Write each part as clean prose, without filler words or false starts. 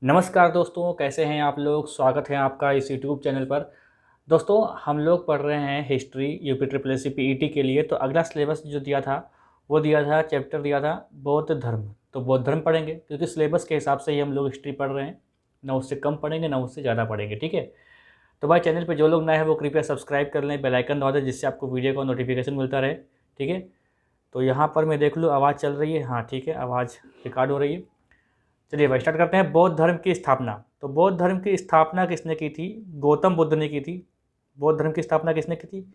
नमस्कार दोस्तों, कैसे हैं आप लोग। स्वागत है आपका इस यूट्यूब चैनल पर। दोस्तों, हम लोग पढ़ रहे हैं history UP triple S C PET के लिए। तो अगला सिलेबस जो दिया था वो दिया था, चैप्टर दिया था बौद्ध धर्म। तो बौद्ध धर्म पढ़ेंगे क्योंकि सिलेबस के हिसाब से ही हम लोग हिस्ट्री पढ़ रहे हैं। ना उससे कम पढ़ेंगे ना उससे ज़्यादा पढ़ेंगे, ठीक है। तो भाई, चैनल पर जो लोग नए हैं वो कृपया सब्सक्राइब कर लें, बेल आइकन दबा दें जिससे आपको वीडियो का नोटिफिकेशन मिलता रहे, ठीक है। तो यहाँ पर मैं देख लूँ आवाज़ चल रही है। हाँ ठीक है, आवाज़ रिकॉर्ड हो रही है। चलिए भाई स्टार्ट करते हैं। बौद्ध धर्म की स्थापना। तो बौद्ध धर्म की स्थापना किसने की थी? गौतम बुद्ध ने की थी। बौद्ध धर्म की स्थापना किसने की थी?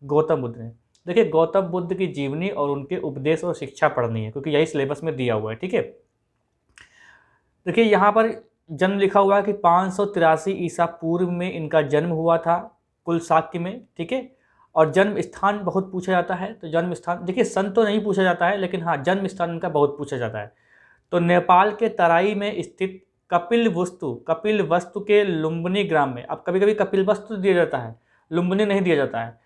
गौतम बुद्ध ने। देखिए, गौतम बुद्ध की जीवनी और उनके उपदेश और शिक्षा पढ़नी है क्योंकि यही सिलेबस में दिया हुआ है, ठीक है। देखिए यहाँ पर जन्म लिखा हुआ है कि 583 ईसा पूर्व में इनका जन्म हुआ था कुल साक्य में, ठीक है। और जन्म स्थान बहुत पूछा जाता है। तो जन्म स्थान देखिए, सन तो नहीं पूछा जाता है, लेकिन हाँ जन्म स्थान इनका बहुत पूछा जाता है। तो नेपाल के तराई में स्थित कपिल वस्तु के लुम्बिनी ग्राम में। अब कभी कभी कपिल वस्तु दिया जाता है, लुम्बिनी नहीं दिया जाता है,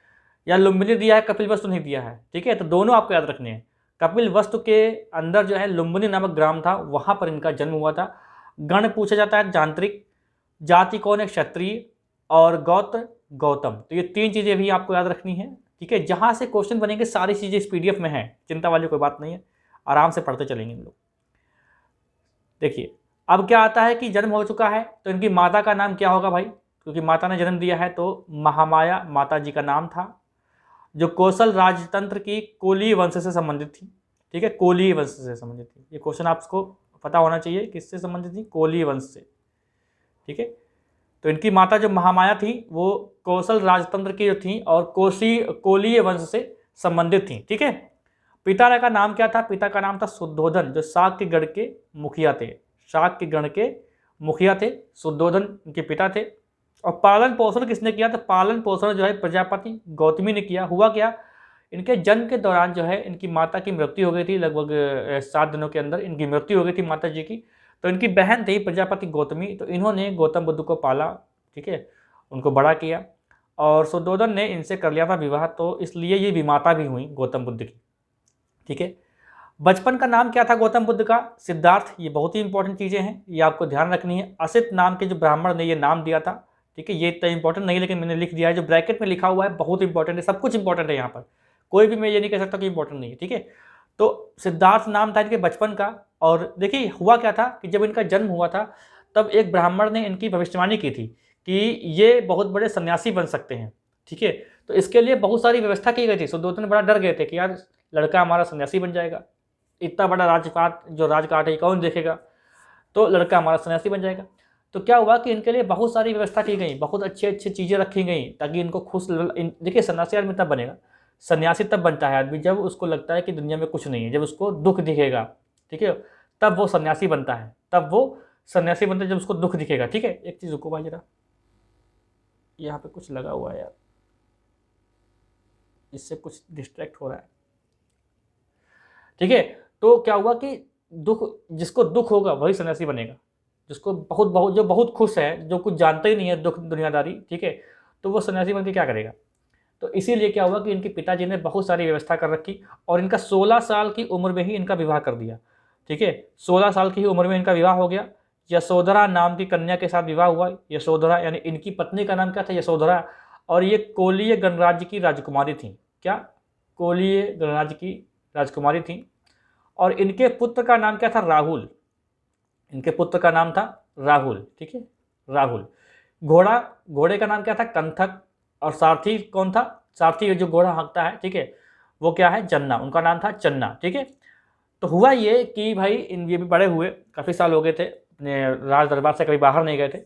या लुम्बिनी दिया है कपिल वस्तु नहीं दिया है, ठीक है। तो दोनों आपको याद रखने हैं। कपिल वस्तु के अंदर जो है लुम्बिनी नामक ग्राम था, वहाँ पर इनका जन्म हुआ था। गण पूछा जाता है यांत्रिक, जाति कौन है? क्षत्रिय, और गौत्र गौतम। तो ये तीन चीज़ें भी आपको याद रखनी है, ठीक है। जहाँ से क्वेश्चन बनेंगे सारी चीज़ें इस पीडीएफ में है, चिंता वाली कोई बात नहीं है, आराम से पढ़ते चलेंगे हम लोग। देखिए अब क्या आता है कि जन्म हो चुका है तो इनकी माता का नाम क्या होगा भाई? क्योंकि माता ने जन्म दिया है तो महामाया माता जी का नाम था, जो कौशल राजतंत्र की कोलीय वंश से संबंधित थी, ठीक है। कोलीय वंश से संबंधित थी। ये क्वेश्चन आपको पता होना चाहिए किससे संबंधित थी? कोलीय वंश से, ठीक है। तो इनकी माता जो महामाया थी वो कौशल राजतंत्र की जो थी और कोलीय वंश से संबंधित थी, ठीक है। पिता का नाम क्या था? पिता का नाम था शुद्धोधन, जो शाक्य गढ़ के मुखिया थे। शाक्य गढ़ के मुखिया थे शुद्धोधन, इनके पिता थे। और पालन पोषण किसने किया? तो पालन पोषण जो है प्रजापति गौतमी ने किया। हुआ क्या, इनके जन्म के दौरान जो है इनकी माता की मृत्यु हो गई थी। लगभग 7 दिनों के अंदर इनकी मृत्यु हो गई थी माता जी की। तो इनकी बहन थी प्रजापति गौतमी, तो इन्होंने गौतम बुद्ध को पाला, ठीक है, उनको बड़ा किया। और शुद्धोधन ने इनसे कर लिया था विवाह, तो इसलिए ये विमाता भी हुई गौतम बुद्ध की, ठीक है। बचपन का नाम क्या था गौतम बुद्ध का? सिद्धार्थ। ये बहुत ही इंपॉर्टेंट चीज़ें हैं, ये आपको ध्यान रखनी है। असित नाम के जो ब्राह्मण ने ये नाम दिया था, ठीक है। ये इतना इंपॉर्टेंट नहीं, लेकिन मैंने लिख दिया है। जो ब्रैकेट में लिखा हुआ है बहुत इंपॉर्टेंट है, सब कुछ इंपॉर्टेंट है यहाँ पर, कोई भी मैं ये नहीं कह सकता कि इंपॉर्टेंट नहीं है, ठीक है। तो सिद्धार्थ नाम था इनके बचपन का। और देखिए हुआ क्या था कि जब इनका जन्म हुआ था तब एक ब्राह्मण ने इनकी भविष्यवाणी की थी कि ये बहुत बड़े सन्यासी बन सकते हैं, ठीक है। तो इसके लिए बहुत सारी व्यवस्था की गई थी। शुद्धोधन बड़ा डर गए थे कि यार लड़का हमारा सन्यासी बन जाएगा, इतना बड़ा राजपाट जो राजकाट है कौन देखेगा, तो लड़का हमारा सन्यासी बन जाएगा। तो क्या हुआ कि इनके लिए बहुत सारी व्यवस्था की गई, बहुत अच्छी अच्छी चीज़ें रखी गई ताकि इनको खुश। देखिए सन्यासी आदमी तब बनेगा, सन्यासी तब बनता है आदमी जब उसको लगता है कि दुनिया में कुछ नहीं है, जब उसको दुख दिखेगा, ठीक है, तब वो सन्यासी बनता है। तब वो सन्यासी बनता है जब उसको दुख दिखेगा, ठीक है। एक चीज़ रुको भाई जरा, यहाँ पे कुछ लगा हुआ है यार, इससे कुछ डिस्ट्रैक्ट हो रहा है, ठीक है। तो क्या हुआ कि दुख, जिसको दुख होगा वही सन्यासी बनेगा। जिसको जो बहुत खुश है, जो कुछ जानता ही नहीं है दुख दुनियादारी, ठीक है, तो वो सन्यासी बन के क्या करेगा। तो इसीलिए क्या हुआ कि इनके पिताजी ने बहुत सारी व्यवस्था कर रखी और इनका 16 साल की उम्र में ही इनका विवाह कर दिया, ठीक है। 16 साल की ही उम्र में इनका विवाह हो गया। यशोधरा नाम की कन्या के साथ विवाह हुआ। यशोधरा यानी इनकी पत्नी का नाम क्या था? यशोधरा। और ये कोलीय गणराज्य की राजकुमारी थी। क्या? कोलीय गणराज्य की राजकुमारी थी। और इनके पुत्र का नाम क्या था? राहुल। इनके पुत्र का नाम था राहुल, ठीक है, राहुल। घोड़े का नाम क्या था? कंथक। और सारथी कौन था? सारथी जो घोड़ा हाँकता है, ठीक है, वो क्या है? चन्ना। उनका नाम था चन्ना, ठीक है। तो हुआ ये कि भाई ये भी बड़े हुए, काफ़ी साल हो गए थे, अपने राज दरबार से कभी बाहर नहीं गए थे।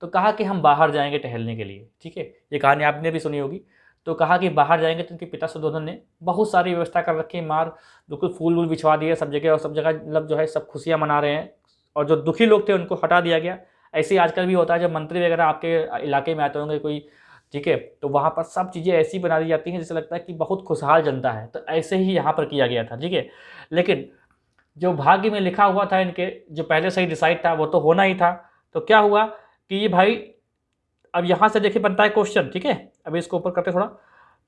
तो कहा कि हम बाहर जाएंगे टहलने के लिए, ठीक है। ये कहानी आपने भी सुनी होगी। तो कहा कि बाहर जाएंगे, तो उनके पिता शुद्धोधन ने बहुत सारी व्यवस्था कर रखी, मार बिल्कुल फूल वूल बिछवा दिए सब जगह, और सब जगह मतलब जो है सब खुशियाँ मना रहे हैं। और जो दुखी लोग थे उनको हटा दिया गया। ऐसे ही आजकल भी होता है, जब मंत्री वगैरह आपके इलाके में आते होंगे कोई, ठीक है, तो वहाँ पर सब चीज़ें ऐसी बना दी जाती हैं जैसे लगता है कि बहुत खुशहाल जनता है। तो ऐसे ही यहाँ पर किया गया था, ठीक है। लेकिन जो भाग्य में लिखा हुआ था इनके, जो पहले से ही डिसाइड था, वो तो होना ही था। तो क्या हुआ कि ये भाई, अब यहाँ से देखिए बनता है क्वेश्चन, ठीक है। अभी इसको ऊपर करते थोड़ा।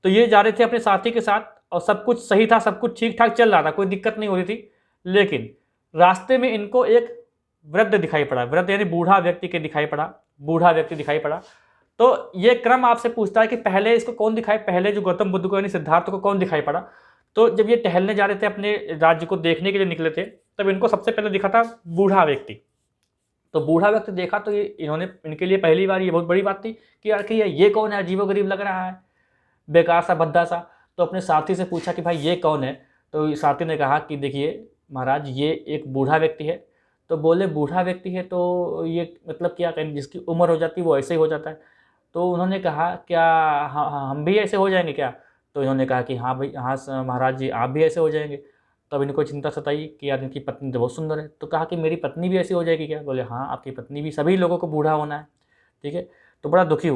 तो ये जा रहे थे अपने साथी के साथ और सब कुछ सही था, सब कुछ ठीक ठाक चल रहा था, कोई दिक्कत नहीं हो रही थी। लेकिन रास्ते में इनको एक वृद्ध दिखाई पड़ा, वृद्ध यानी बूढ़ा व्यक्ति के दिखाई पड़ा, बूढ़ा व्यक्ति दिखाई पड़ा। तो ये क्रम आपसे पूछता है कि पहले इसको कौन दिखाई, पहले जो गौतम बुद्ध को यानी सिद्धार्थ को कौन दिखाई पड़ा। तो जब ये टहलने जा रहे थे, अपने राज्य को देखने के लिए निकले थे, तब इनको सबसे पहले दिखा था बूढ़ा व्यक्ति। तो बूढ़ा व्यक्ति देखा तो ये इन्होंने, इनके लिए पहली बार ये बहुत बड़ी बात थी कि यार कि ये कौन है, अजीबोगरीब लग रहा है, बेकार सा भद्दा सा। तो अपने साथी से पूछा कि भाई ये कौन है। तो साथी ने कहा कि देखिए महाराज ये एक बूढ़ा व्यक्ति है। तो बोले बूढ़ा व्यक्ति है तो ये मतलब क्या कहें, जिसकी उम्र हो जाती है वो ऐसे ही हो जाता है। तो उन्होंने कहा क्या हम भी ऐसे हो जाएंगे क्या। तो इन्होंने कहा कि हाँ भाई, हाँ महाराज जी आप भी ऐसे हो जाएंगे। तब इनको चिंता सताई कि यार इनकी पत्नी तो बहुत सुंदर है। तो कहा कि मेरी पत्नी भी ऐसी हो जाएगी क्या। बोले हाँ आपकी पत्नी भी, सभी लोगों को बूढ़ा होना है, ठीक है। तो बड़ा दुखी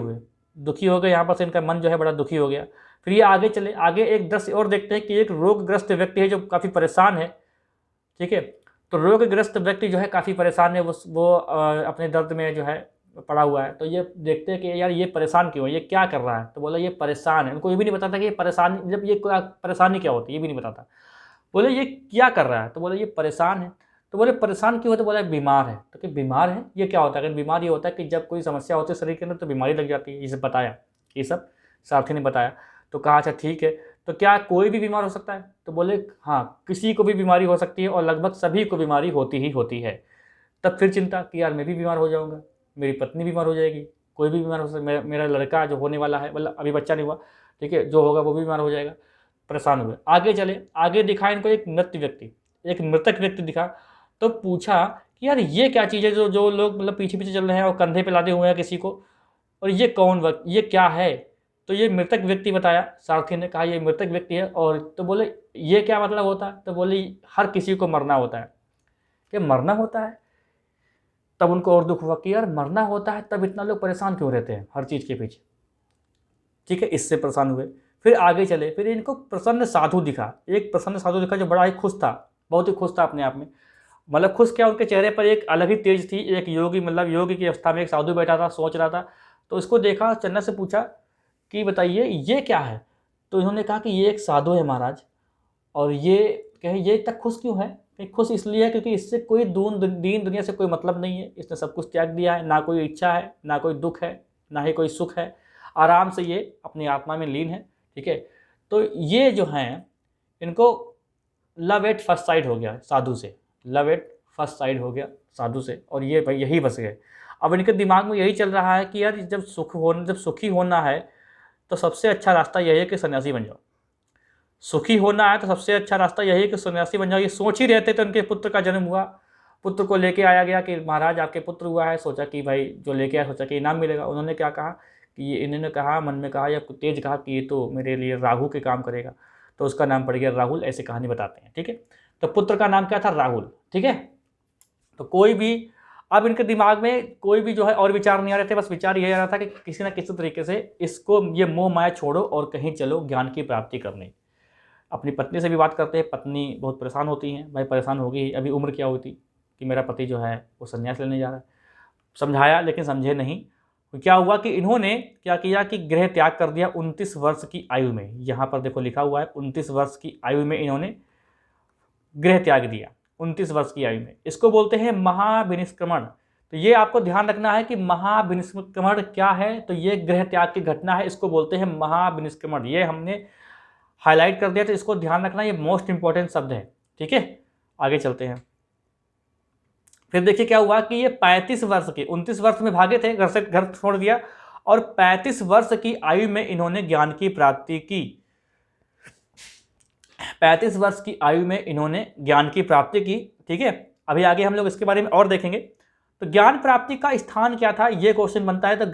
हो गए यहाँ पर से, इनका मन जो है बड़ा दुखी हो गया। फिर ये आगे चले, आगे एक दृश्य और देखते हैं कि एक रोगग्रस्त व्यक्ति है जो काफ़ी परेशान है, ठीक है। तो रोगग्रस्त व्यक्ति जो है काफ़ी परेशान है, वो अपने दर्द में जो है पड़ा हुआ है। तो ये देखते हैं कि यार ये परेशान क्यों है, ये क्या कर रहा है। तो बोला ये परेशान है। उनको ये भी नहीं बताता कि ये परेशान, जब ये परेशानी क्या होती है ये भी नहीं बताता। बोले ये क्या कर रहा है। तो बोले ये परेशान है। तो बोले परेशान क्यों है। तो बोला बीमार है। तो कि बीमार है, ये क्या होता है। बीमार ये होता है कि जब कोई समस्या होती है शरीर के अंदर तो बीमारी लग जाती है। इसे बताया, ये सब सारथी ने बताया। तो कहा अच्छा ठीक है, तो क्या कोई भी बीमार हो सकता है। तो बोले हाँ किसी को भी बीमारी हो सकती है और लगभग सभी को बीमारी होती ही होती है। तब फिर चिंता कि यार मैं भी बीमार हो जाऊँगा, मेरी पत्नी बीमार हो जाएगी, कोई भी बीमार हो सकता, मेरा लड़का जो होने वाला है, मतलब अभी बच्चा नहीं हुआ, ठीक है, जो होगा वो भी बीमार हो जाएगा। परेशान हुए, आगे चले, आगे दिखा इनको एक मृतक व्यक्ति दिखा। तो पूछा कि यार ये क्या चीज़ है जो लोग मतलब पीछे पीछे चल रहे हैं और कंधे पे लादे हुए हैं किसी को, और ये कौन वक्त, ये क्या है। तो ये मृतक व्यक्ति बताया, सारथी ने कहा ये मृतक व्यक्ति है। और तो बोले ये क्या मतलब होता है। तो बोले हर किसी को मरना होता है। कि मरना होता है। तब उनको और दुख हुआ कि यार मरना होता है, तब इतना लोग परेशान क्यों रहते हैं हर चीज़ के पीछे, ठीक है। इससे परेशान हुए, फिर आगे चले, फिर इनको प्रसन्न साधु दिखा, एक प्रसन्न साधु दिखा जो बड़ा ही खुश था, बहुत ही खुश था अपने आप में। मतलब खुश क्या, उनके चेहरे पर एक अलग ही तेज थी। एक योगी, मतलब योगी की अवस्था में एक साधु बैठा था, सोच रहा था। तो इसको देखा, चन्ना से पूछा कि बताइए ये क्या है। तो इन्होंने कहा कि ये एक साधु है महाराज, और ये कहे ये इतना खुश क्यों है। कहीं खुश इसलिए है क्योंकि इससे कोई दीन दुनिया से कोई मतलब नहीं है, इसने सब कुछ त्याग दिया है, ना कोई इच्छा है, ना कोई दुख है, ना ही कोई सुख है, आराम से ये अपनी आत्मा में लीन है, ठीक है। तो ये जो हैं इनको लव एट फर्स्ट साइट हो गया साधु से, लव एट फर्स्ट साइट हो गया साधु से, और ये भाई यही बस गए। अब इनके दिमाग में यही चल रहा है कि यार जब सुखी होना है तो सबसे अच्छा रास्ता यही है कि सन्यासी बन जाओ। सुखी होना है तो सबसे अच्छा रास्ता यही है कि सन्यासी बन जाओ। ये सोच ही रहते तो उनके पुत्र का जन्म हुआ, पुत्र को लेके आया गया कि महाराज आपके पुत्र हुआ है। सोचा कि भाई जो लेके आया, सोचा कि इनाम मिलेगा। उन्होंने क्या कहा कि ये, इन्होंने कहा मन में कहा या तेज कहा कि ये तो मेरे लिए राहु के काम करेगा, तो उसका नाम पड़ गया राहुल। ऐसी कहानी बताते हैं, ठीक है। तो पुत्र का नाम क्या था, राहुल, ठीक है। तो कोई भी, अब इनके दिमाग में कोई भी जो है और विचार नहीं आ रहे थे, बस विचार यही आ रहा था कि किसी ना किसी तरीके से इसको ये मोह माया छोड़ो और कहीं चलो ज्ञान की प्राप्ति करने। अपनी पत्नी से भी बात करते हैं, पत्नी बहुत परेशान होती हैं, भाई परेशान होगी, अभी उम्र क्या होती कि मेरा पति जो है वो संन्यास लेने जा रहा है। समझाया लेकिन समझे नहीं। तो क्या हुआ कि इन्होंने क्या किया कि गृह त्याग कर दिया 29 वर्ष की आयु में। यहाँ पर देखो लिखा हुआ है 29 वर्ष की आयु में इन्होंने गृह त्याग दिया, 29 वर्ष की आयु में। इसको बोलते हैं महाविनिष्क्रमण। तो ये आपको ध्यान रखना है कि महाविनिष्क्रमण क्या है। तो ये गृह त्याग की घटना है, इसको बोलते हैं महाविनिष्क्रमण। ये हमने हाईलाइट कर दिया, तो इसको ध्यान रखना, ये मोस्ट इंपॉर्टेंट शब्द है, ठीक है। आगे चलते हैं। फिर देखिए क्या हुआ कि ये 35 वर्ष के, 29 वर्ष में भागे थे, घर छोड़ दिया, और 35 वर्ष की आयु में इन्होंने ज्ञान की प्राप्ति की। 35 वर्ष की आयु में इन्होंने ज्ञान की प्राप्ति की, ठीक है। अभी आगे हम लोग इसके बारे में और देखेंगे। तो ज्ञान प्राप्ति का स्थान क्या था, ये क्वेश्चन बनता है। तो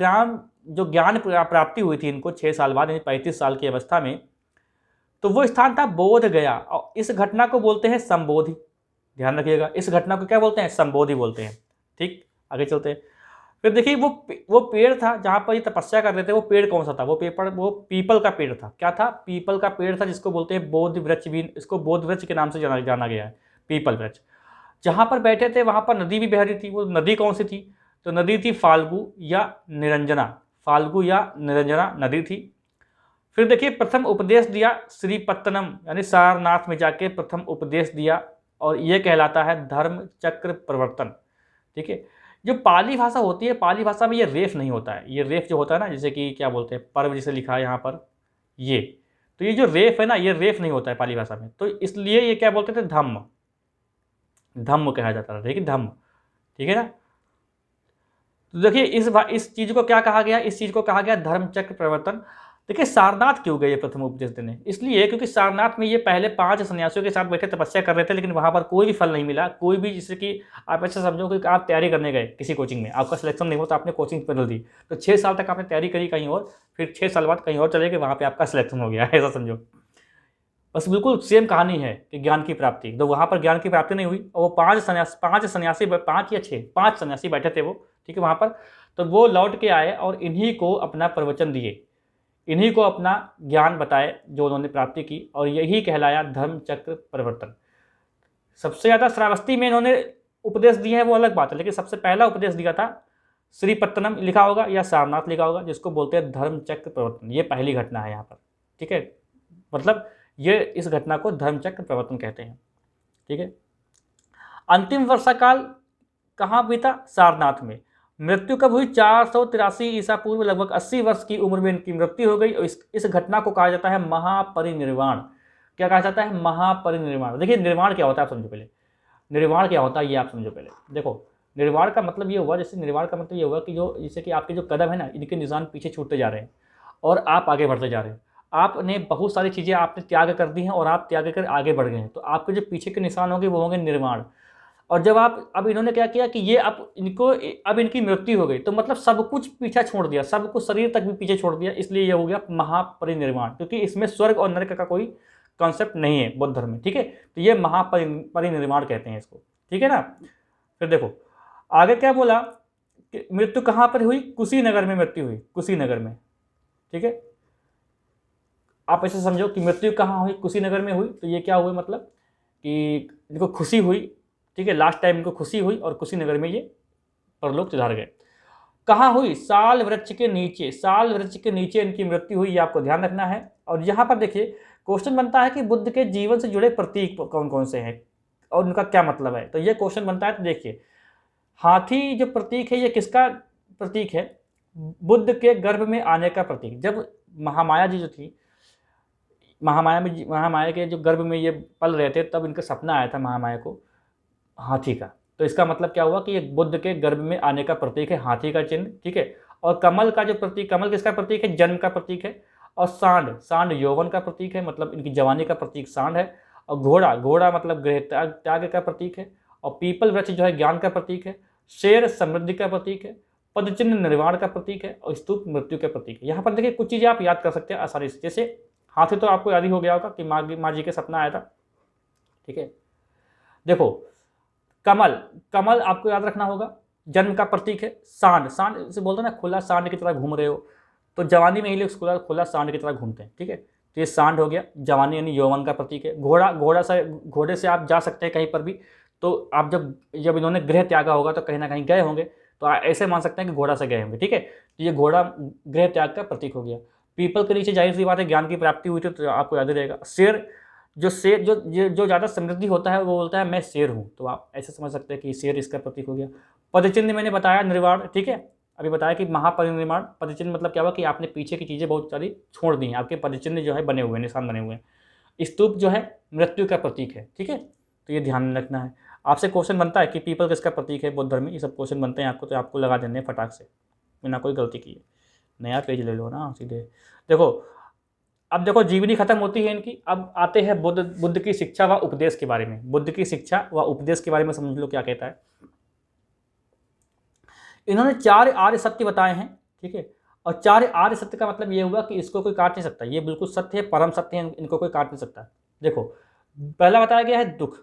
ज्ञान प्राप्ति हुई थी इनको 6 साल बाद, यानी 35 साल की अवस्था में। तो वो स्थान था बोध गया, और इस घटना को बोलते हैं संबोधि। ध्यान रखिएगा, इस घटना को क्या बोलते हैं, संबोधि बोलते हैं, ठीक। आगे चलते हैं। फिर देखिए वो पेड़ था जहाँ पर ये तपस्या कर रहे थे, वो पेड़ कौन सा था, वो पीपल का पेड़ था। क्या था, पीपल का पेड़ था, जिसको बोलते हैं बोधि वृक्ष भी, इसको बोधि वृक्ष के नाम से जाना गया है, पीपल वृक्ष। जहाँ पर बैठे थे वहाँ पर नदी भी बह रही थी। वो नदी कौन सी थी, तो नदी थी फाल्गु या निरंजना नदी थी। फिर देखिए प्रथम उपदेश दिया श्रीपत्तनम, यानी सारनाथ में जाके प्रथम उपदेश दिया, और ये कहलाता है धर्म चक्र प्रवर्तन। ठीक है। जो पाली भाषा होती है, पाली भाषा में ये रेफ नहीं होता है। ये रेफ जो होता है ना, जैसे कि क्या बोलते हैं, पर्व जैसे लिखा है यहाँ पर ये, तो ये जो रेफ है ना, ये रेफ नहीं होता है पाली भाषा में, तो इसलिए ये क्या बोलते थे, धम्म, धम्म कहा जाता था। देखिए धम्म, ठीक है ना। तो देखिए इस चीज को क्या कहा गया, इस चीज को कहा गया धर्मचक्र प्रवर्तन। देखिए सारनाथ क्यों गए ये प्रथम उपदेश देने, इसलिए क्योंकि सारनाथ में ये पहले 5 सन्यासियों के साथ बैठे तपस्या कर रहे थे, लेकिन वहां पर कोई भी फल नहीं मिला, कोई भी, जैसे कि आप ऐसा समझो कि आप तैयारी करने गए किसी कोचिंग में, आपका सिलेक्शन नहीं हुआ तो आपने कोचिंग बदल दी, तो 6 साल तक आपने तैयारी करी कहीं और, फिर 6 साल बाद कहीं और चले गए, वहां पर आपका सिलेक्शन हो गया, ऐसा समझो। बस बिल्कुल सेम कहानी है कि ज्ञान की प्राप्ति, तो वहां पर ज्ञान की प्राप्ति नहीं हुई, और वो 5 सन्यासी 5 या 6 5 सन्यासी बैठे थे वो, ठीक है, वहां पर। तो वो लौट के आए और इन्हीं को अपना प्रवचन दिए, इन्हीं को अपना ज्ञान बताए जो उन्होंने प्राप्ति की, और यही कहलाया धर्मचक्र परिवर्तन। सबसे ज़्यादा श्रावस्ती में इन्होंने उपदेश दिए हैं वो अलग बात है, लेकिन सबसे पहला उपदेश दिया था श्रीपत्तनम लिखा होगा या सारनाथ लिखा होगा, जिसको बोलते हैं धर्मचक्र प्रवर्तन। ये पहली घटना है यहाँ पर, ठीक है, मतलब ये इस घटना को धर्मचक्र प्रवर्तन कहते हैं, ठीक है। अंतिम वर्षा काल कहाँ बीता, सारनाथ में। मृत्यु कब हुई, 483 ईसा पूर्व, लगभग 80 वर्ष की उम्र में इनकी मृत्यु हो गई, और इस घटना को कहा जाता है महापरिनिर्वाण। क्या कहा जाता है, महापरिनिर्वाण। देखिए निर्वाण क्या होता है आप समझो पहले, निर्वाण क्या होता है ये आप समझो पहले। देखो निर्वाण का मतलब ये हुआ, जैसे निर्वाण का मतलब ये हुआ कि जो, जैसे कि आपके जो कदम है ना, इनके निशान पीछे छूटते जा रहे हैं और आप आगे बढ़ते जा रहे हैं। आपने बहुत सारी चीज़ें आपने त्याग कर दी हैं और आप त्याग कर आगे बढ़ गए हैं, तो आपके जो पीछे के निशान होंगे वो होंगे निर्वाण। और जब आप, अब इन्होंने क्या किया कि ये अब इनकी मृत्यु हो गई, तो मतलब सब कुछ पीछा छोड़ दिया, सब कुछ शरीर तक भी पीछे छोड़ दिया, इसलिए ये हो गया महापरिनिर्वाण, क्योंकि इसमें स्वर्ग और नरक का कोई कॉन्सेप्ट नहीं है बौद्ध धर्म में, ठीक है। तो ये महापरिनिर्वाण कहते हैं इसको, ठीक है ना। फिर देखो आगे क्या बोला कि मृत्यु कहाँ पर हुई, कुशीनगर में मृत्यु हुई, कुशीनगर में, ठीक है। आप ऐसे समझो कि मृत्यु कहाँ हुई, कुशीनगर में हुई, तो ये क्या हुआ, मतलब कि इनको खुशी हुई, ठीक है, लास्ट टाइम इनको खुशी हुई और कुशीनगर में ये परलोक सिधार गए। कहाँ हुई, साल वृक्ष के नीचे, साल वृक्ष के नीचे इनकी मृत्यु हुई, ये आपको ध्यान रखना है। और यहाँ पर देखिए क्वेश्चन बनता है कि बुद्ध के जीवन से जुड़े प्रतीक कौन कौन से हैं और उनका क्या मतलब है, तो ये क्वेश्चन बनता है। तो देखिए हाथी जो प्रतीक है ये किसका प्रतीक है, बुद्ध के गर्भ में आने का प्रतीक। जब महामाया जी जो थी, महामाया के जो गर्भ में ये पल रहे थे, तब इनका सपना आया था महामाया को हाथी का, तो इसका मतलब क्या हुआ कि ये बुद्ध के गर्भ में आने का प्रतीक है, हाथी का चिन्ह, ठीक है। और कमल का जो प्रतीक, कमल किसका प्रतीक है, जन्म का प्रतीक है। और सांड, सांड यौवन का प्रतीक है, मतलब इनकी जवानी का प्रतीक सांड है। और घोड़ा, घोड़ा मतलब गृह त्याग का प्रतीक है। और पीपल वृक्ष जो है ज्ञान का प्रतीक है। शेर समृद्धि का प्रतीक है। पदचिन्ह निर्वाण का प्रतीक है। और स्तूप मृत्यु का प्रतीक है। यहाँ पर देखिए कुछ चीज़ें आप याद कर सकते हैं आसानी से, जैसे हाथी तो आपको याद ही हो गया होगा कि माँ जी के सपना आया था, ठीक है। देखो कमल, कमल आपको याद रखना होगा, जन्म का प्रतीक है। सांड, सांड से बोलते हैं ना खुला सांड की तरह घूम रहे हो, तो जवानी में ही लोग खुला सांड की तरह घूमते हैं, ठीक है। तो ये सांड हो गया, जवानी यानी यौवन का प्रतीक है। घोड़ा, घोड़े से आप जा सकते हैं कहीं पर भी, तो आप जब इन्होंने गृह त्यागा होगा तो कहीं ना कहीं गए होंगे, तो ऐसे मान सकते हैं कि घोड़ा से गए होंगे, ठीक है। तो ये घोड़ा गृह त्याग का प्रतीक हो गया। पीपल के नीचे जाहिर सी बात है ज्ञान की प्राप्ति हुई थी, तो आपको याद ही रहेगा। शेर, जो ज़्यादा समृद्धि होता है वो बोलता है मैं शेर हूँ, तो आप ऐसे समझ सकते हैं कि शेर इसका प्रतीक हो गया। पदचिन्ह मैंने बताया निर्वाण, ठीक है, अभी बताया कि महापरिनिर्वाण। पदचिन्ह मतलब क्या हुआ कि आपने पीछे की चीज़ें बहुत सारी छोड़ दी हैं, आपके पदचिन्ह जो है बने हुए हैं, निशान बने हुए हैं। स्तूप जो है मृत्यु का प्रतीक है, ठीक है, तो ये ध्यान में रखना है। आपसे क्वेश्चन बनता है कि पीपल किसका प्रतीक है बौद्ध धर्म में, ये सब क्वेश्चन बनते हैं आपको, तो आपको लगा देने फटाक से बिना कोई गलती किए। नया पेज ले लो ना सीधे। देखो अब देखो जीवनी खत्म होती है इनकी, अब आते हैं बुद्ध की शिक्षा व उपदेश के बारे में। बुद्ध की शिक्षा व उपदेश के बारे में समझ लो क्या कहता है। इन्होंने 4 आर्य सत्य बताए हैं, ठीक है। और 4 आर्य सत्य का मतलब ये हुआ कि इसको कोई काट नहीं सकता, ये बिल्कुल सत्य है, परम सत्य है, इनको कोई काट नहीं सकता। देखो पहला बताया गया है दुख,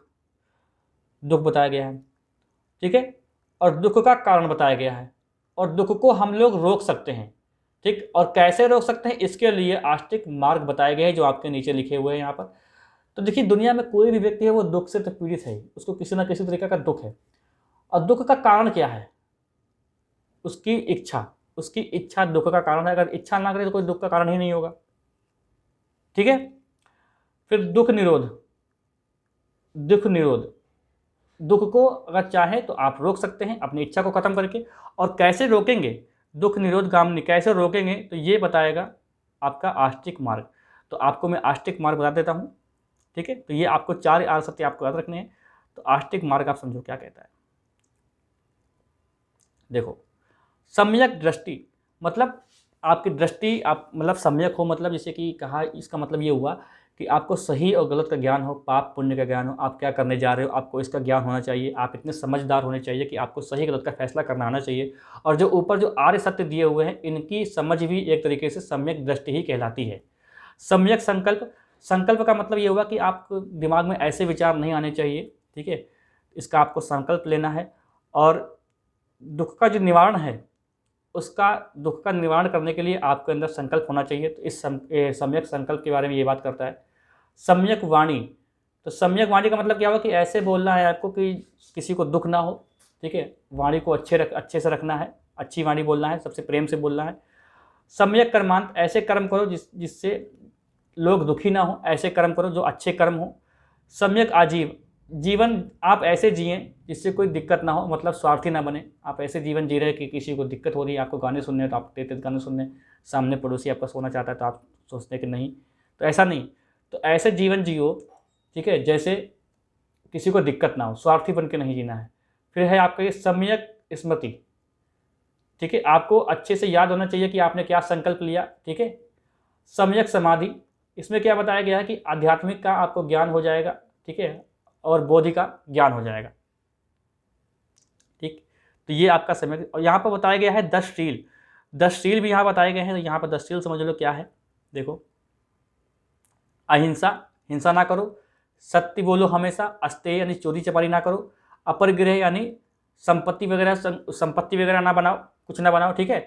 दुख बताया गया है, ठीक है। और दुख का कारण बताया गया है, और दुख को हम लोग रोक सकते हैं, ठीक। और कैसे रोक सकते हैं, इसके लिए आस्तिक मार्ग बताए गए हैं जो आपके नीचे लिखे हुए हैं यहाँ पर। तो देखिए दुनिया में कोई भी व्यक्ति है वो दुख से तो पीड़ित है, उसको किसी ना किसी तरीके का दुख है। और दुख का कारण क्या है, उसकी इच्छा, उसकी इच्छा दुख का कारण है। अगर इच्छा ना करे तो कोई दुख का कारण ही नहीं होगा, ठीक है। फिर दुख निरोध, दुख निरोध, दुख को अगर चाहें तो आप रोक सकते हैं अपनी इच्छा को ख़त्म करके। और कैसे रोकेंगे, दुख निरोध गामिनी कैसे रोकेंगे, तो ये बताएगा आपका आस्तिक मार्ग। तो आपको मैं आस्तिक मार्ग बता देता हूँ, ठीक है। तो ये आपको 4 आर्य सत्य आपको याद रखने हैं। तो आस्तिक मार्ग आप समझो क्या कहता है। देखो, सम्यक दृष्टि मतलब आपकी दृष्टि आप मतलब सम्यक हो, मतलब जैसे कि कहा, इसका मतलब ये हुआ कि आपको सही और गलत का ज्ञान हो, पाप पुण्य का ज्ञान हो, आप क्या करने जा रहे हो आपको इसका ज्ञान होना चाहिए। आप इतने समझदार होने चाहिए कि आपको सही गलत का फैसला करना आना चाहिए। और जो ऊपर जो आर्य सत्य दिए हुए हैं, इनकी समझ भी एक तरीके से सम्यक दृष्टि ही कहलाती है। सम्यक संकल्प, संकल्प का मतलब ये हुआ कि आपको दिमाग में ऐसे विचार नहीं आने चाहिए, ठीक है। इसका आपको संकल्प लेना है। और दुख का जो निवारण है, उसका दुख का निवारण करने के लिए आपके अंदर संकल्प होना चाहिए। तो इस सम्यक संकल्प के बारे में ये बात करता है। सम्यक वाणी, तो सम्यक वाणी का मतलब क्या हुआ कि ऐसे बोलना है आपको कि किसी को दुख ना हो, ठीक है। वाणी को अच्छे से रखना है, अच्छी वाणी बोलना है, सबसे प्रेम से बोलना है। सम्यक कर्मांत, ऐसे कर्म करो जिससे लोग दुखी ना हो, ऐसे कर्म करो जो अच्छे कर्म हो। सम्यक आजीव, जीवन आप ऐसे जिए जिससे कोई दिक्कत ना हो, मतलब स्वार्थी ना बने। आप ऐसे जीवन जी रहे हैं कि किसी को दिक्कत हो रही है, आपको गाने सुनने हैं तो आप तेज गाने सुनने, सामने पड़ोसी आपका सोना चाहता है तो आप सोचते हैं कि नहीं, तो ऐसा नहीं। तो ऐसे जीवन जियो, ठीक है, जैसे किसी को दिक्कत ना हो, स्वार्थी बन के नहीं जीना है। फिर है आपका ये सम्यक स्मृति, ठीक है, आपको अच्छे से याद होना चाहिए कि आपने क्या संकल्प लिया, ठीक है। सम्यक समाधि, इसमें क्या बताया गया है कि आध्यात्मिक का आपको ज्ञान हो जाएगा, ठीक है, और बोधि का ज्ञान हो जाएगा, ठीक। तो ये आपका समय। और यहाँ पर बताया गया है 10 शील, 10 शील भी यहाँ बताए गए हैं। तो यहाँ पर 10 शील समझ लो क्या है। देखो, अहिंसा, हिंसा ना करो। सत्य बोलो हमेशा। अस्तेय यानी चोरी चपारी ना करो। अपरिग्रह यानी संपत्ति वगैरह ना बनाओ, कुछ ना बनाओ, ठीक है।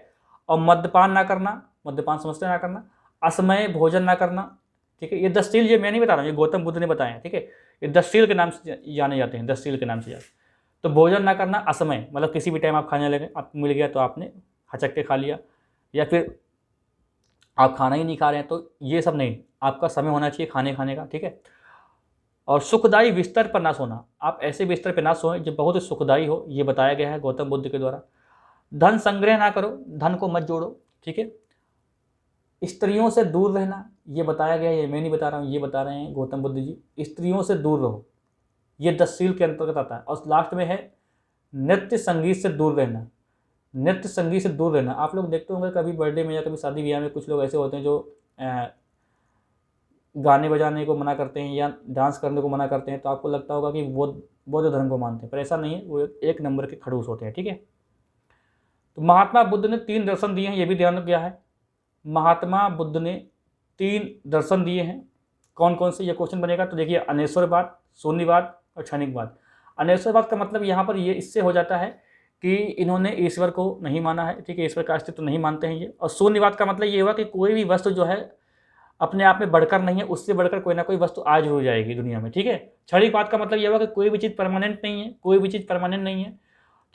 और मद्यपान ना करना, मद्यपान समझते ना करना। असमय भोजन ना करना, ठीक है। ये 10 शील ये मैं नहीं बता रहा हूँ, ये गौतम बुद्ध ने बताए हैं, ठीक है। ये 10 शील के नाम से जाने जाते हैं, 10 शील के नाम से जाते। तो भोजन ना करना असमय, मतलब किसी भी टाइम आप खाने लगे, आप मिल गया तो आपने हचक के खा लिया, या फिर आप खाना ही नहीं खा रहे हैं, तो ये सब नहीं, आपका समय होना चाहिए खाने का, ठीक है। और सुखदायी बिस्तर पर ना सोना, आप ऐसे बिस्तर पर ना सोएं जो बहुत ही सुखदायी हो, ये बताया गया है गौतम बुद्ध के द्वारा। धन संग्रह ना करो, धन को मत जोड़ो, ठीक है। स्त्रियों से दूर रहना, ये बताया गया, ये मैं नहीं बता रहा हूँ, ये बता रहे हैं गौतम बुद्ध जी। स्त्रियों से दूर रहो, ये 10 शील के अंतर्गत आता है। और लास्ट में है नृत्य संगीत से दूर रहना, नृत्य संगीत से दूर रहना। आप लोग देखते होंगे कभी बर्थडे में या कभी शादी ब्याह में कुछ लोग ऐसे होते हैं जो गाने बजाने को मना करते हैं या डांस करने को मना करते हैं, तो आपको लगता होगा कि वो बौद्ध धर्म को मानते हैं, पर ऐसा नहीं है, वो एक नंबर के खड़ूस होते हैं, ठीक है। तो महात्मा बुद्ध ने 3 दर्शन दिए हैं, ये भी ध्यान रखा है। महात्मा बुद्ध ने 3 दर्शन दिए हैं, कौन कौन से, ये क्वेश्चन बनेगा। तो देखिए, अनेश्वरवाद, शून्यवाद और क्षणिकवाद। अनेश्वरवाद का मतलब यहाँ पर ये इससे हो जाता है कि इन्होंने ईश्वर को नहीं माना है, ठीक है, ईश्वर का अस्तित्व नहीं मानते हैं ये। और शून्यवाद का मतलब ये हुआ कि कोई भी वस्तु जो है अपने आप में बढ़कर नहीं है, उससे बढ़कर कोई ना कोई वस्तु आज हो जाएगी दुनिया में, ठीक है। क्षणिकवाद का मतलब ये हुआ कि कोई भी चीज़ परमानेंट नहीं है, कोई भी चीज़ परमानेंट नहीं है,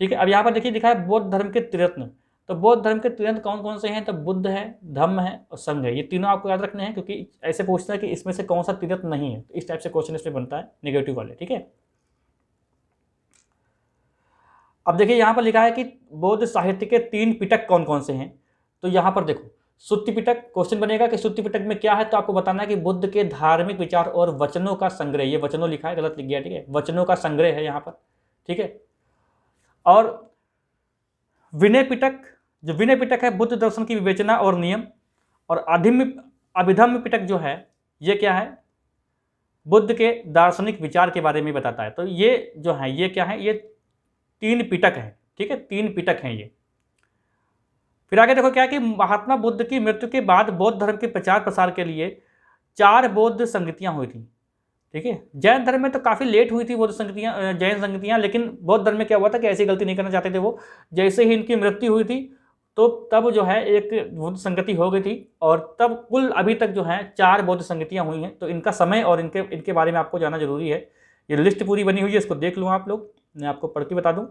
ठीक है। अब यहाँ पर देखिए दिखा है बौद्ध धर्म के त्रिरत्न। तो बौद्ध धर्म के त्रिरत्न कौन कौन से हैं, तो बुद्ध है, धम्म है और संघ है। ये तीनों आपको याद रखने हैं, क्योंकि ऐसे पूछता है कि इसमें से कौन सा त्रिरत्न नहीं है, तो इस टाइप से क्वेश्चन इसमें बनता है नेगेटिव वाले, ठीक है। अब देखिए यहाँ पर लिखा है कि बौद्ध साहित्य के 3 पिटक कौन कौन से हैं। तो यहाँ पर देखो, सुत्ति पिटक, क्वेश्चन बनेगा कि सुत्ति पिटक में क्या है, तो आपको बताना है कि बुद्ध के धार्मिक विचार और वचनों का संग्रह, ये वचनों लिखा है, गलत लिख गया, ठीक है, वचनों का संग्रह है यहाँ पर, ठीक है। और विनय पिटक, जो विनय पिटक है बुद्ध दर्शन की विवेचना और नियम। और अभिधम्म पिटक जो है, ये क्या है, बुद्ध के दार्शनिक विचार के बारे में बताता है। तो ये जो है, ये क्या है, ये 3 पिटक है, ठीक है, 3 पिटक हैं ये। फिर आगे देखो क्या है कि महात्मा बुद्ध की मृत्यु के बाद बौद्ध धर्म के प्रचार प्रसार के लिए 4 बौद्ध संगतियां हुई थी, ठीक है। जैन धर्म में तो काफ़ी लेट हुई थी बौद्ध संगतियां, जैन संगतियां, लेकिन बौद्ध धर्म में क्या हुआ था कि ऐसी गलती नहीं करना चाहते थे वो। जैसे ही इनकी मृत्यु हुई थी तो तब जो है एक बौद्ध संगति हो गई थी, और तब कुल अभी तक जो है 4 बौद्ध संगतियां हुई हैं। तो इनका समय और इनके बारे में आपको जानना जरूरी है। ये लिस्ट पूरी बनी हुई है, इसको देख लो आप लोग, मैं आपको पढ़ के बता दूं।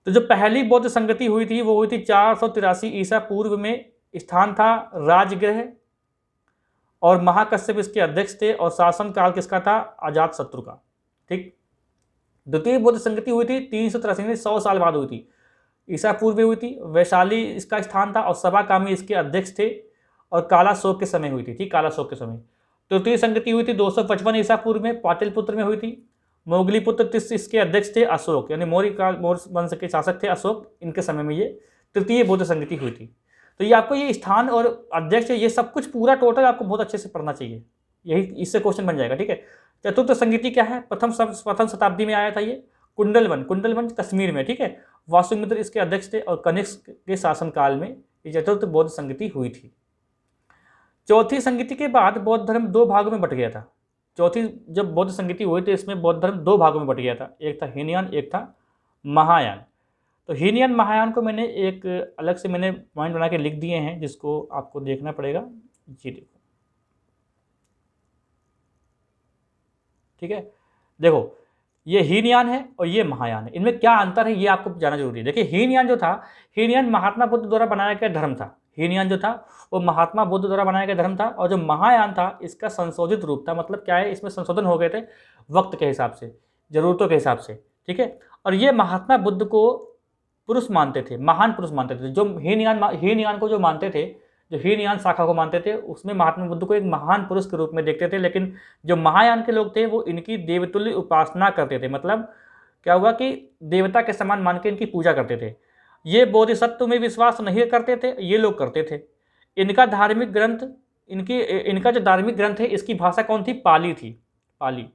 तो जो पहली बौद्ध संगति हुई थी वो हुई थी 483 ईसा पूर्व में। स्थान था राजगृह, और महाकश्यप इसके अध्यक्ष थे, और शासन काल किसका था, अजातशत्रु का, ठीक। द्वितीय बौद्ध संगति हुई थी 383, 100 साल बाद हुई थी, ईसा पूर्व में हुई थी। वैशाली इसका स्थान था और सभाकामी इसके अध्यक्ष थे, और काला शोक के समय हुई थी, ठीक, काला शोक के समय। तृतीय संगति हुई थी 255 ईसा पूर्व में, पाटलिपुत्र में हुई थी। मोगलीपुत्र इसके अध्यक्ष थे अशोक, यानी मौर्य वंश के शासक थे अशोक, इनके समय में ये तृतीय बौद्ध संगति हुई थी। तो ये आपको ये स्थान और अध्यक्ष ये सब कुछ पूरा टोटल आपको बहुत अच्छे से पढ़ना चाहिए, यही इससे क्वेश्चन बन जाएगा, ठीक है। चतुर्थ संगति क्या है, प्रथम शताब्दी में आया था ये, कुंडलवन कश्मीर में, ठीक है। वासुमित्र इसके अध्यक्ष थे और कनिष्क के शासनकाल में ये चतुर्थ बौद्ध संगति हुई थी। चौथी संगति के बाद बौद्ध धर्म 2 भागों में बट गया था। चौथी जब बौद्ध संगति हुई तो इसमें बौद्ध धर्म 2 भागों में बट गया था, एक था हीनयान, एक था महायान। तो हीनयान महायान को मैंने एक अलग से मैंने पॉइंट बना के लिख दिए हैं, जिसको आपको देखना पड़ेगा, जी देखो, ठीक है। देखो ये हीनयान है और ये महायान है, इनमें क्या अंतर है ये आपको जानना जरूरी है। देखिए हीनयान जो था, हीनयान महात्मा बुद्ध द्वारा बनाया गया धर्म था। हीनयान जो था वो महात्मा बुद्ध द्वारा बनाया गया धर्म था, और जो महायान था इसका संशोधित रूप था। मतलब क्या है, इसमें संशोधन हो गए थे वक्त के हिसाब से, जरूरतों के हिसाब से, ठीक है। और ये महात्मा बुद्ध को पुरुष मानते थे, महान पुरुष मानते थे। जो हीनयान को जो मानते थे, जो हीनयान शाखा को मानते थे, उसमें महात्मा बुद्ध को एक महान पुरुष के रूप में देखते थे। लेकिन जो महायान के लोग थे वो इनकी देवतुल्य उपासना करते थे। मतलब क्या हुआ कि देवता के समान मान के इनकी पूजा करते थे। ये बोधिसत्व में विश्वास नहीं करते थे, ये लोग करते थे। इनका धार्मिक ग्रंथ, इनका जो धार्मिक ग्रंथ है इसकी भाषा कौन थी, पाली थी, पाली।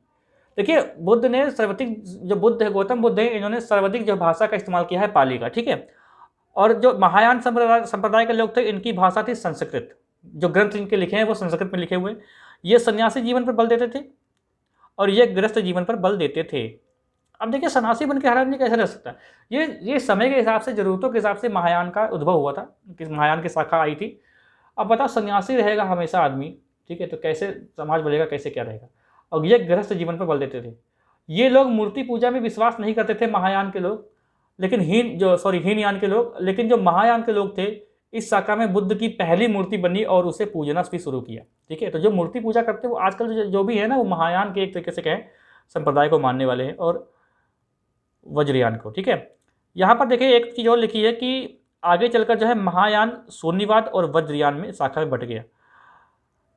देखिए बुद्ध ने सर्वाधिक, जो बुद्ध है गौतम बुद्ध है, इन्होंने सर्वाधिक जो भाषा का इस्तेमाल किया है पाली का, ठीक है। और जो महायान संप्रदाय के लोग थे इनकी भाषा थी संस्कृत। जो ग्रंथ इनके लिखे हैं वो संस्कृत में लिखे हुए। ये सन्यासी जीवन पर बल देते थे और ये गृहस्थ जीवन पर बल देते थे। अब देखिए सन्यासी बन के हर आदमी कैसे रह सकता है। ये समय के हिसाब से, जरूरतों के हिसाब से महायान का उद्भव हुआ था, कि महायान की शाखा आई थी। अब बताओ सन्यासी रहेगा हमेशा आदमी, ठीक है, तो कैसे समाज बढ़ेगा, कैसे क्या रहेगा। और ये गृहस्थ जीवन पर बल देते थे। ये लोग मूर्ति पूजा में विश्वास नहीं करते थे महायान के लोग, लेकिन हीनयान के लोग। लेकिन जो महायान के लोग थे, इस शाखा में बुद्ध की पहली मूर्ति बनी और उसे पूजना भी शुरू किया, ठीक है। तो जो मूर्ति पूजा करते हैं वो आजकल जो भी है ना, वो महायान के एक तरीके से कहें संप्रदाय को मानने वाले हैं, और वज्रयान को, ठीक है। यहाँ पर देखिए एक चीज़ और लिखी है कि आगे चलकर जो है महायान शून्यवाद और वज्रयान में शाखा में बट गया।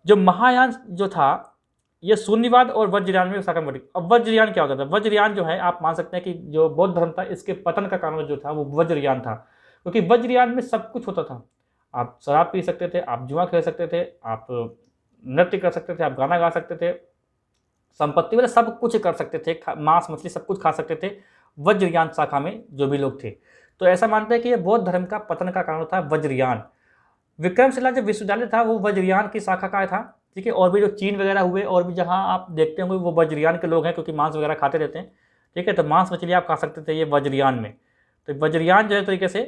जो महायान जो था ये शून्यवाद और वज्रयान में शाखा में बट गया। अब वज्रयान क्या होता था, वज्रयान जो है आप मान सकते हैं कि जो बौद्ध धर्म था इसके पतन का कारण जो था वो वज्रयान था। क्योंकि वज्रयान में सब कुछ होता था। आप शराब पी सकते थे, आप जुआ खेल सकते थे, आप नृत्य कर सकते थे, आप गाना गा सकते थे, संपत्ति वाले सब कुछ कर सकते थे, मांस मछली सब कुछ खा सकते थे वज्रयान शाखा में जो भी लोग थे। तो ऐसा मानते हैं कि ये बौद्ध धर्म का पतन का कारण था वज्रयान। विक्रमशिला जो विश्वविद्यालय था वो वज्रयान की शाखा का था, ठीक है। और भी जो चीन वगैरह हुए और भी जहाँ आप देखते होंगे वो वज्रयान के लोग हैं, क्योंकि मांस वगैरह खाते रहते हैं, ठीक है। तो मांस मछली आप खा सकते थे ये वज्रयान में। तो वज्रयान जो है तरीके से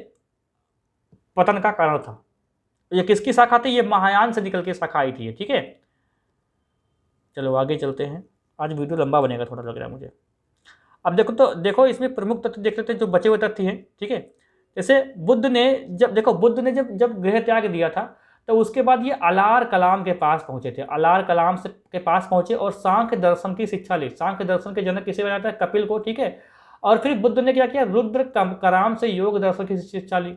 पतन का कारण था। ये किसकी शाखा थी, ये महायान से निकल के शाखा आई थी, ठीक है। चलो आगे चलते हैं, आज वीडियो लंबा बनेगा थोड़ा लग रहा है मुझे। अब देखो इसमें प्रमुख तथ्य देख लेते हैं जो बचे हुए तथ्य हैं, ठीक है। जैसे बुद्ध ने जब गृह त्याग दिया था तो उसके बाद ये अलार कलाम के पास पहुंचे थे। अलार कलाम के पास पहुंचे और सांख्य दर्शन की शिक्षा ली। सांख्य दर्शन के जनक किसे बनाता है, कपिल को, ठीक है। और फिर बुद्ध ने क्या किया, रुद्र कराम से योग दर्शन की शिक्षा ली।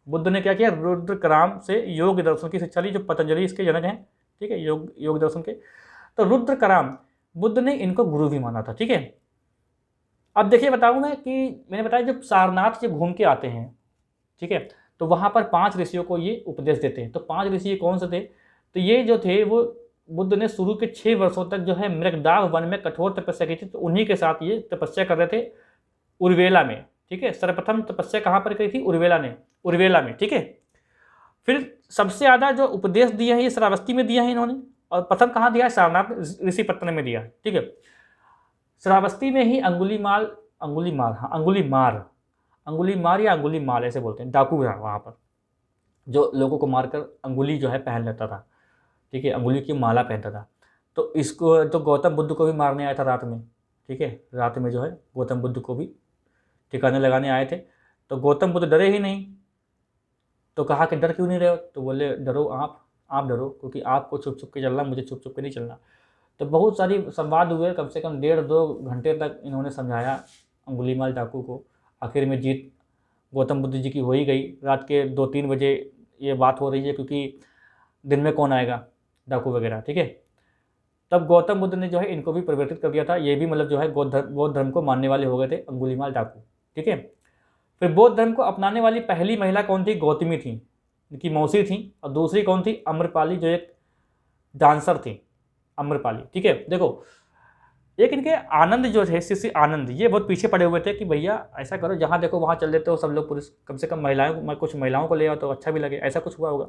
बुद्ध ने क्या किया, रुद्र कराम से योग दर्शन की शिक्षा ली, जो पतंजलि इसके जनक हैं, ठीक है, योग दर्शन के। तो रुद्र कराम बुद्ध ने इनको गुरु भी माना था, ठीक है। अब देखिए बताऊँ मैं कि मैंने बताया जब सारनाथ जब घूम के आते हैं, ठीक है, तो वहाँ पर 5 ऋषियों को ये उपदेश देते हैं। तो 5 ऋषि ये कौन से थे, तो ये जो थे वो बुद्ध ने शुरू के 6 वर्षों तक जो है मृगदाव वन में कठोर तपस्या की थी। तो उन्हीं के साथ ये तपस्या कर रहे थे उर्वेला में, ठीक है। सर्वप्रथम तपस्या कहाँ पर करी थी, उर्वेला में, ठीक है। फिर सबसे ज़्यादा जो उपदेश दिया है ये श्रावस्ती में दिया है इन्होंने, और प्रथम कहाँ दिया है, सारनाथ ऋषिपत्तन में दिया, ठीक है। श्रावस्ती में ही अंगुलीमार ऐसे बोलते हैं, डाकू था वहाँ पर, जो लोगों को मारकर अंगुली जो है पहन लेता था, ठीक है, अंगुली की माला पहनता था। तो इसको तो गौतम बुद्ध को भी मारने आया था रात में, ठीक है। रात में जो है गौतम बुद्ध को भी ठिकाने लगाने आए थे। तो गौतम बुद्ध डरे ही नहीं। तो कहा कि डर क्यों नहीं रहे हो, तो बोले डरो आप डरो, क्योंकि आपको छुप छुप के चलना, मुझे छुप छुप के नहीं चलना। तो बहुत सारी संवाद हुए, कम से कम 1.5-2 घंटे तक इन्होंने समझाया अंगुलीमाल डाकू को। आखिर में जीत गौतम बुद्ध जी की हो ही गई। रात के 2-3 बजे ये बात हो रही है, क्योंकि दिन में कौन आएगा डाकू वगैरह, ठीक है। तब गौतम बुद्ध ने जो है इनको भी परिवर्तित कर दिया था। ये भी मतलब जो है बौद्ध धर्म को मानने वाले हो गए थे अंगुलीमाल डाकू, ठीक है। फिर बौद्ध धर्म को अपनाने वाली पहली महिला कौन थी? गौतमी थी, इनकी मौसी थी। और दूसरी कौन थी? अम्रपाली, जो एक डांसर थी, अम्रपाली, ठीक है। देखो, एक इनके आनंद जो थे, शिष्य आनंद, ये बहुत पीछे पड़े हुए थे कि भैया ऐसा करो, जहाँ देखो वहाँ चल देते हो सब लोग पुरुष, कम से कम महिलाओं, कुछ महिलाओं को ले आओ तो अच्छा भी लगे, ऐसा कुछ हुआ होगा।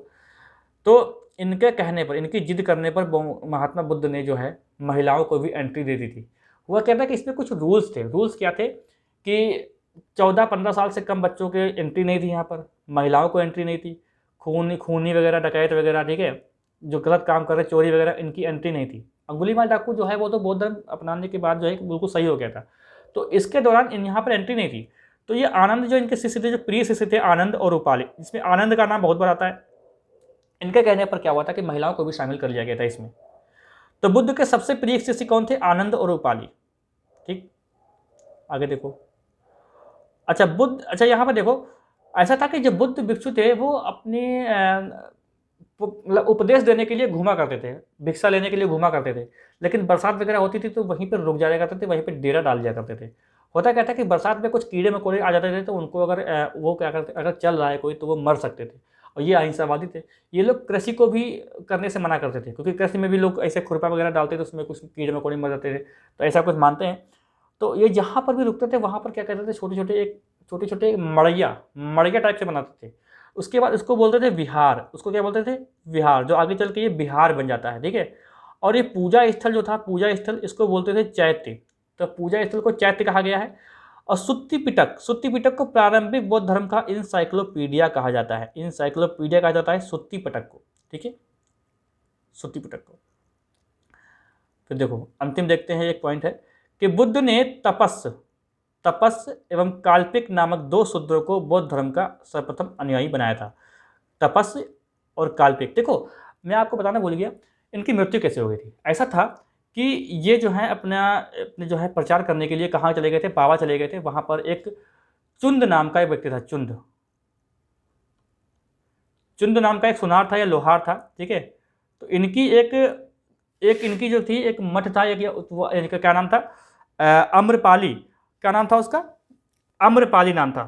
तो इनके कहने पर, इनकी जिद करने पर महात्मा बुद्ध ने जो है महिलाओं को भी एंट्री दे दी थी। हुआ क्या था कि इसमें कुछ रूल्स थे। रूल्स क्या थे कि 14-15 साल से कम बच्चों के एंट्री नहीं थी, यहाँ पर महिलाओं को एंट्री नहीं थी, खूनी वगैरह, डकैत वगैरह, ठीक है, जो गलत काम कर रहे, चोरी वगैरह, इनकी एंट्री नहीं थी। अंगुलीमाल डाकू जो है वो तो बौद्ध धर्म अपनाने के बाद जो है बिल्कुल सही हो गया था, तो इसके दौरान यहाँ पर एंट्री नहीं थी। तो ये आनंद जो इनके शिष्य थे, जो प्रिय शिष्य थे, आनंद और रूपाली, इसमें आनंद का नाम बहुत बार आता है। इनके कहने पर क्या हुआ था कि महिलाओं को भी शामिल कर लिया गया था इसमें। तो बुद्ध के सबसे प्रिय शिष्य कौन थे? आनंद और रूपाली, ठीक। आगे देखो, अच्छा यहाँ पर देखो, ऐसा था कि जब बुद्ध भिक्षु थे वो अपने मतलब उपदेश देने के लिए घूमा करते थे, भिक्षा लेने के लिए घूमा करते थे, लेकिन बरसात वगैरह होती थी तो वहीं पर रुक जाया करते थे, वहीं पर डेरा डाल दिया करते थे। होता क्या था कि बरसात में कुछ कीड़े मकोड़े आ जाते थे, तो उनको अगर वो क्या करते, अगर चल रहा है कोई तो वो मर सकते थे। और ये अहिंसावादी थे। ये लोग कृषि को भी करने से मना करते थे, क्योंकि कृषि में भी लोग ऐसे खुरपा वगैरह डालते थे, उसमें कुछ कीड़े मकोड़े मर जाते थे, तो ऐसा कुछ मानते हैं। तो ये जहाँ पर भी रुकते थे वहाँ पर क्या करते थे, छोटे छोटे मड़ैया टाइप से बनाते थे। उसके बाद इसको बोलते थे विहार, उसको क्या बोलते थे? विहार, जो आगे चल के ये बिहार बन जाता है, ठीक है। और ये पूजा स्थल जो था, पूजा स्थल, इसको बोलते थे चैत्य। तो पूजा स्थल को चैत्य कहा गया है। और सुत्ति पिटक को प्रारंभिक बौद्ध धर्म का इंसाइक्लोपीडिया कहा जाता है। इंसाइक्लोपीडिया कहा जाता है सुत्ति पिटक को, ठीक है, सुत्ति पिटक को। फिर देखो, अंतिम देखते हैं, एक पॉइंट है कि बुद्ध ने तपस एवं काल्पिक नामक 2 सूत्रों को बौद्ध धर्म का सर्वप्रथम अनुयायी बनाया था। तपस और काल्पिक। देखो, मैं आपको बताना भूल गया, इनकी मृत्यु कैसे हो गई थी। ऐसा था कि ये जो है अपने जो है प्रचार करने के लिए कहाँ चले गए थे? पावा चले गए थे। वहाँ पर एक चुंद नाम का एक व्यक्ति था, चुंद नाम का एक सुनार था या लोहार था, ठीक है। तो इनकी एक इनकी जो थी, एक मठ था, इनका क्या नाम था? अम्रपाली। क्या नाम था उसका? अम्रपाली नाम था।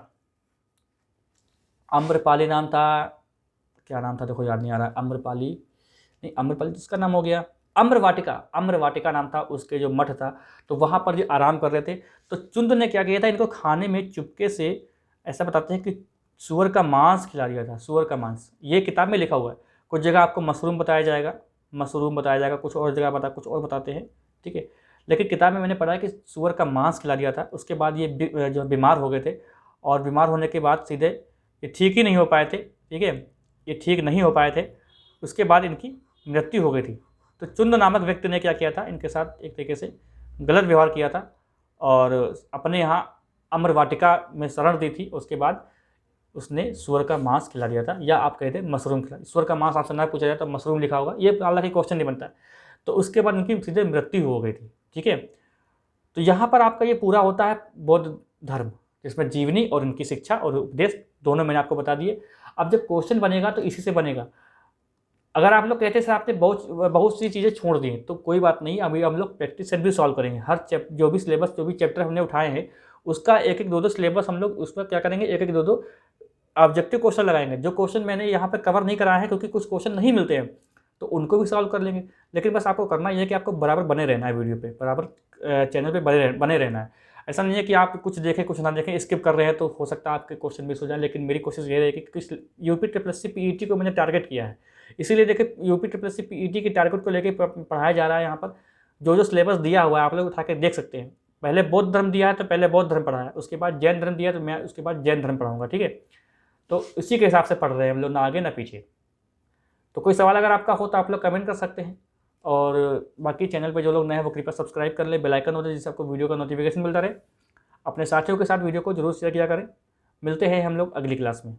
क्या नाम था? देखो याद नहीं आ रहा। अम्रपाली जिसका नाम हो गया अम्रवाटिका नाम था उसके, जो मठ था। तो वहाँ पर जो आराम कर रहे थे, तो चुंद ने क्या किया था, इनको खाने में चुपके से, ऐसा बताते हैं कि सूअर का मांस खिला दिया था। सूअर का मांस, ये किताब में लिखा हुआ है। कुछ जगह आपको मशरूम बताया जाएगा, कुछ और जगह कुछ और बताते हैं, ठीक है। लेकिन किताब में मैंने पढ़ा है कि सूअर का मांस खिला दिया था। उसके बाद ये जो बीमार हो गए थे, और बीमार होने के बाद सीधे ये ठीक ही नहीं हो पाए थे, ठीक है, ये ठीक नहीं हो पाए थे। उसके बाद इनकी मृत्यु हो गई थी। तो चुंद नामक व्यक्ति ने क्या किया था, इनके साथ एक तरीके से गलत व्यवहार किया था, और अपने यहाँ अम्रवाटिका में शरण दी थी। उसके बाद उसने सूअर का मांस खिला दिया था, या आप कहते हैं मशरूम खिला। सूअर का मांस आपसे ना पूछा जाए तो मशरूम लिखा होगा, ये हालांकि क्वेश्चन नहीं बनता है। तो उसके बाद उनकी सीधे मृत्यु हो गई थी, ठीक है। तो यहाँ पर आपका ये पूरा होता है बौद्ध धर्म, जिसमें जीवनी और इनकी शिक्षा और उपदेश दोनों मैंने आपको बता दिए। अब जब क्वेश्चन बनेगा तो इसी से बनेगा। अगर आप लोग कहते हैं सर आपने बहुत सी चीज़ें छोड़ दी, तो कोई बात नहीं, अभी हम लोग प्रैक्टिस सेट भी सॉल्व करेंगे। हर जो भी सिलेबस, जो भी चैप्टर हमने उठाए हैं, उसका 1-1, 2-2 सिलेबस हम लोग उस पर क्या करेंगे, 1-1, 2-2 ऑब्जेक्टिव क्वेश्चन लगाएंगे। जो क्वेश्चन मैंने यहाँ पर कवर नहीं कराया है, क्योंकि कुछ क्वेश्चन नहीं मिलते हैं, तो उनको भी सॉल्व कर लेंगे। लेकिन बस आपको करना ये है कि आपको बराबर बने रहना है वीडियो पे, बराबर चैनल पे बने रहना है। ऐसा नहीं है कि आप कुछ देखें कुछ ना देखें, स्किप कर रहे हैं तो हो सकता है आपके क्वेश्चन मिस हो जाए। लेकिन मेरी कोशिश ये रहेगी कि UPSSC PET को मैंने टारगेट किया है, इसीलिए देखिए UPSSC PET के टारगेट को लेकर पढ़ाया जा रहा है। यहाँ पर जो सिलेबस दिया हुआ है आप लोग उठा के देख सकते हैं। पहले बौद्ध धर्म दिया है तो पहले बौद्ध धर्म पढ़ाया, उसके बाद जैन धर्म दिया तो मैं उसके बाद जैन धर्म पढ़ाऊँगा, ठीक है। तो इसी के हिसाब से पढ़ रहे हैं हम लोग, ना आगे ना पीछे। तो कोई सवाल अगर आपका हो तो आप लोग कमेंट कर सकते हैं। और बाकी चैनल पे जो लोग नए हैं वो कृपया सब्सक्राइब कर ले, बेल आइकन हो जाए जिससे आपको वीडियो का नोटिफिकेशन मिलता रहे। अपने साथियों के साथ वीडियो को जरूर शेयर किया करें। मिलते हैं हम लोग अगली क्लास में।